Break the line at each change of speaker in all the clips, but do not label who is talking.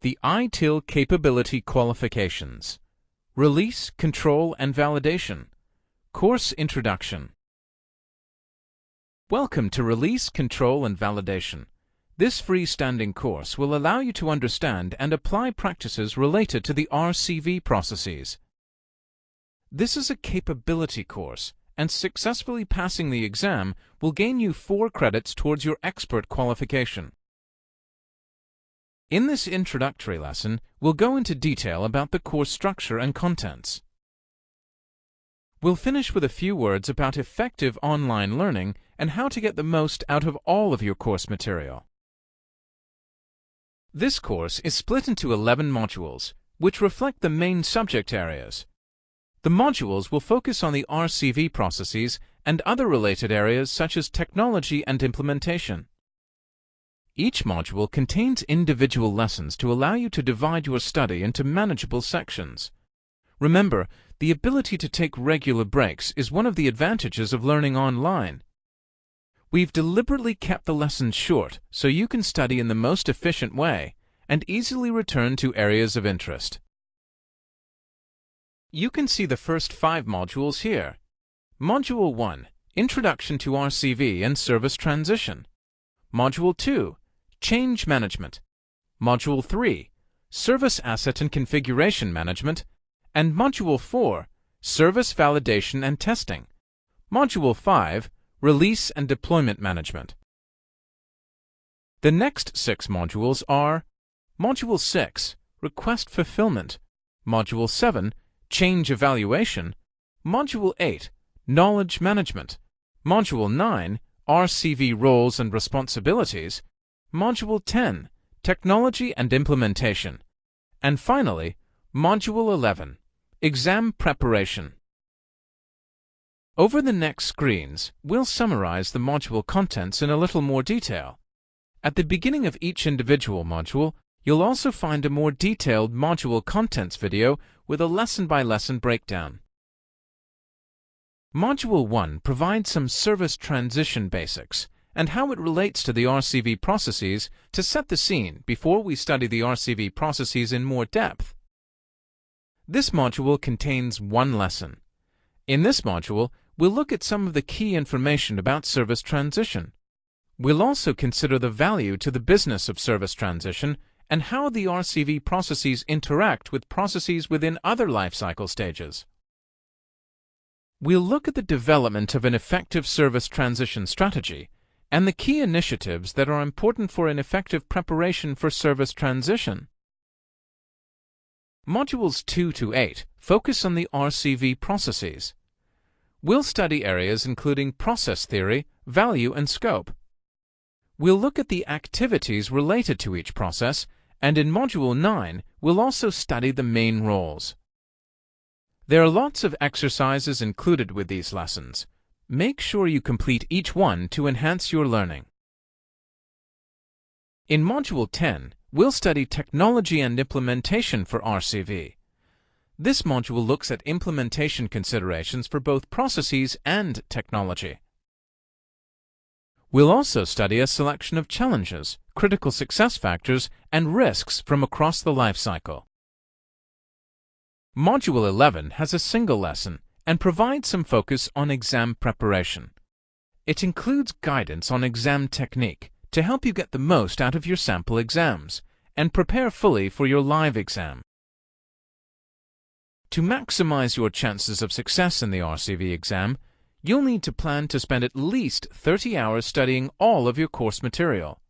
The ITIL Capability Qualifications. Release, Control, and Validation. Course Introduction. Welcome to Release, Control, and Validation. This freestanding course will allow you to understand and apply practices related to the RCV processes. This is a capability course, and successfully passing the exam will gain you 4 credits towards your expert qualification. In this introductory lesson, we'll go into detail about the course structure and contents. We'll finish with a few words about effective online learning and how to get the most out of all of your course material. This course is split into 11 modules, which reflect the main subject areas. The modules will focus on the RCV processes and other related areas such as technology and implementation. Each module contains individual lessons to allow you to divide your study into manageable sections. Remember, the ability to take regular breaks is one of the advantages of learning online. We've deliberately kept the lessons short so you can study in the most efficient way and easily return to areas of interest. You can see the first 5 modules here. Module 1, Introduction to RCV and Service Transition. Module 2, Change Management. Module 3, Service Asset and Configuration Management. And Module 4, Service Validation and Testing. Module 5, Release and Deployment Management. The next 6 modules are Module 6, Request Fulfillment. Module 7, Change Evaluation. Module 8, Knowledge Management. Module 9, RCV Roles and Responsibilities. Module 10, Technology and Implementation. And finally, Module 11, Exam Preparation. Over the next screens, we'll summarize the module contents in a little more detail. At the beginning of each individual module, you'll also find a more detailed module contents video with a lesson-by-lesson breakdown. Module 1 provides some service transition basics and how it relates to the RCV processes to set the scene before we study the RCV processes in more depth. This module contains 1 lesson. In this module, we'll look at some of the key information about service transition. We'll also consider the value to the business of service transition and how the RCV processes interact with processes within other lifecycle stages. We'll look at the development of an effective service transition strategy and the key initiatives that are important for an effective preparation for service transition. Modules 2 to 8 focus on the RCV processes. We'll study areas including process theory, value, and scope. We'll look at the activities related to each process, and in Module 9, we'll also study the main roles. There are lots of exercises included with these lessons. Make sure you complete each one to enhance your learning. In Module 10, we'll study Technology and Implementation for RCV. This module looks at implementation considerations for both processes and technology. We'll also study a selection of challenges, critical success factors, and risks from across the life cycle. Module 11 has a single lesson and provides some focus on exam preparation. It includes guidance on exam technique to help you get the most out of your sample exams and prepare fully for your live exam. To maximize your chances of success in the RCV exam, you'll need to plan to spend at least 30 hours studying all of your course material.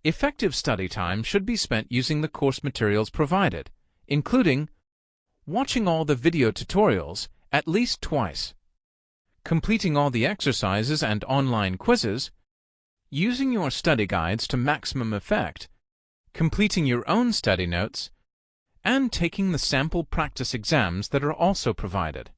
Effective study time should be spent using the course materials provided, including watching all the video tutorials at least twice, completing all the exercises and online quizzes, using your study guides to maximum effect, completing your own study notes, and taking the sample practice exams that are also provided.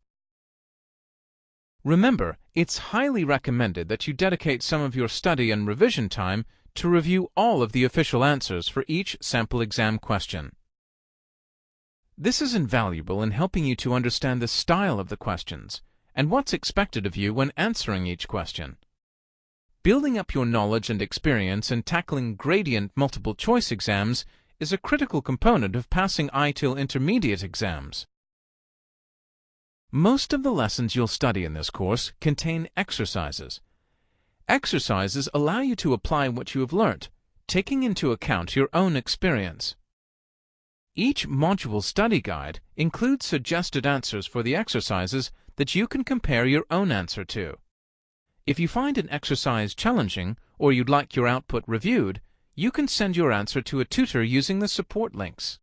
Remember, it's highly recommended that you dedicate some of your study and revision time to review all of the official answers for each sample exam question. This is invaluable in helping you to understand the style of the questions and what's expected of you when answering each question. Building up your knowledge and experience in tackling gradient multiple choice exams is a critical component of passing ITIL intermediate exams. Most of the lessons you'll study in this course contain exercises. Exercises allow you to apply what you have learnt, taking into account your own experience. Each module study guide includes suggested answers for the exercises that you can compare your own answer to. If you find an exercise challenging or you'd like your output reviewed, you can send your answer to a tutor using the support links.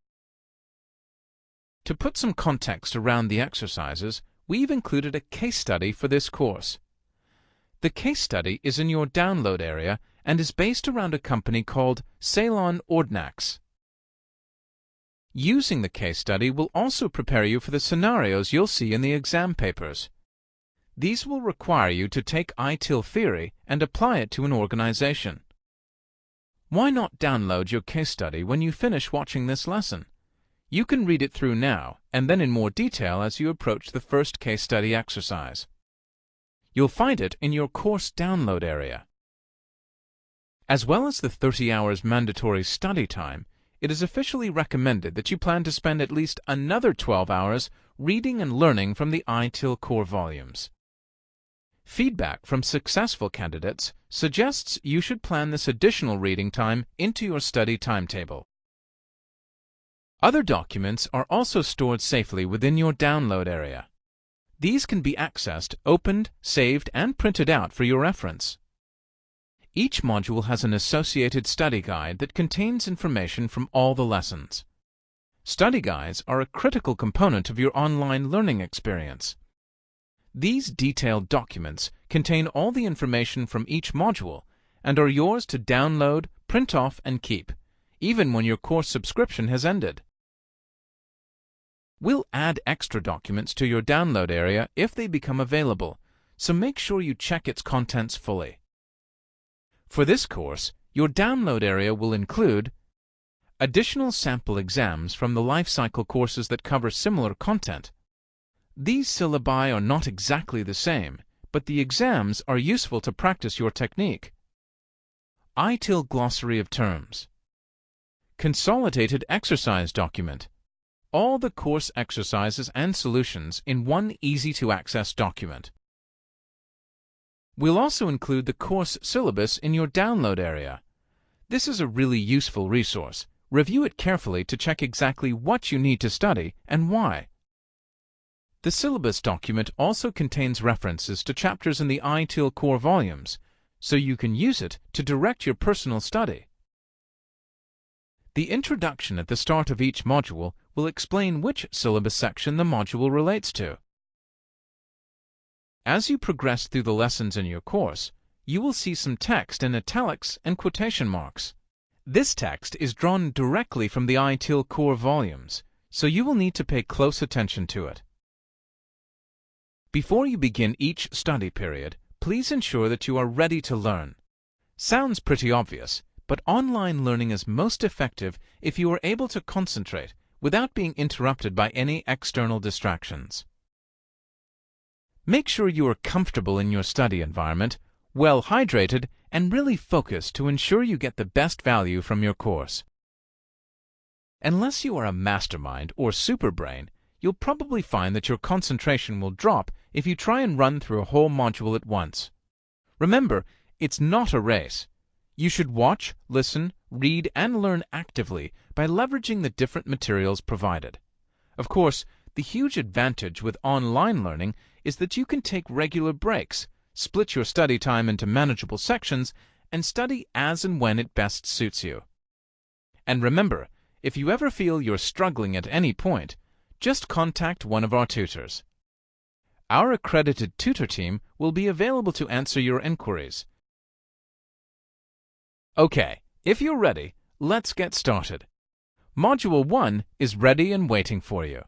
To put some context around the exercises, we've included a case study for this course. The case study is in your download area and is based around a company called Ceylon Ordnance. Using the case study will also prepare you for the scenarios you'll see in the exam papers. These will require you to take ITIL theory and apply it to an organization. Why not download your case study when you finish watching this lesson? You can read it through now and then in more detail as you approach the first case study exercise. You'll find it in your course download area. As well as the 30 hours mandatory study time, it is officially recommended that you plan to spend at least another 12 hours reading and learning from the ITIL core volumes. Feedback from successful candidates suggests you should plan this additional reading time into your study timetable. Other documents are also stored safely within your download area. These can be accessed, opened, saved, and printed out for your reference. Each module has an associated study guide that contains information from all the lessons. Study guides are a critical component of your online learning experience. These detailed documents contain all the information from each module and are yours to download, print off, and keep, even when your course subscription has ended. We'll add extra documents to your download area if they become available, so make sure you check its contents fully. For this course, your download area will include additional sample exams from the life cycle courses that cover similar content. These syllabi are not exactly the same, but the exams are useful to practice your technique. ITIL glossary of terms. Consolidated exercise document. All the course exercises and solutions in one easy-to-access document. We'll also include the course syllabus in your download area. This is a really useful resource. Review it carefully to check exactly what you need to study and why. The syllabus document also contains references to chapters in the ITIL core volumes, so you can use it to direct your personal study. The introduction at the start of each module will explain which syllabus section the module relates to. As you progress through the lessons in your course, you will see some text in italics and quotation marks. This text is drawn directly from the ITIL core volumes, so you will need to pay close attention to it. Before you begin each study period, please ensure that you are ready to learn. Sounds pretty obvious, but online learning is most effective if you are able to concentrate without being interrupted by any external distractions. Make sure you are comfortable in your study environment, well hydrated, and really focused to ensure you get the best value from your course. Unless you are a mastermind or superbrain, you'll probably find that your concentration will drop if you try and run through a whole module at once. Remember, it's not a race. You should watch, listen, read, and learn actively by leveraging the different materials provided. Of course, the huge advantage with online learning is that you can take regular breaks, split your study time into manageable sections, and study as and when it best suits you. And remember, if you ever feel you're struggling at any point, just contact one of our tutors. Our accredited tutor team will be available to answer your inquiries. Okay, if you're ready, let's get started. Module 1 is ready and waiting for you.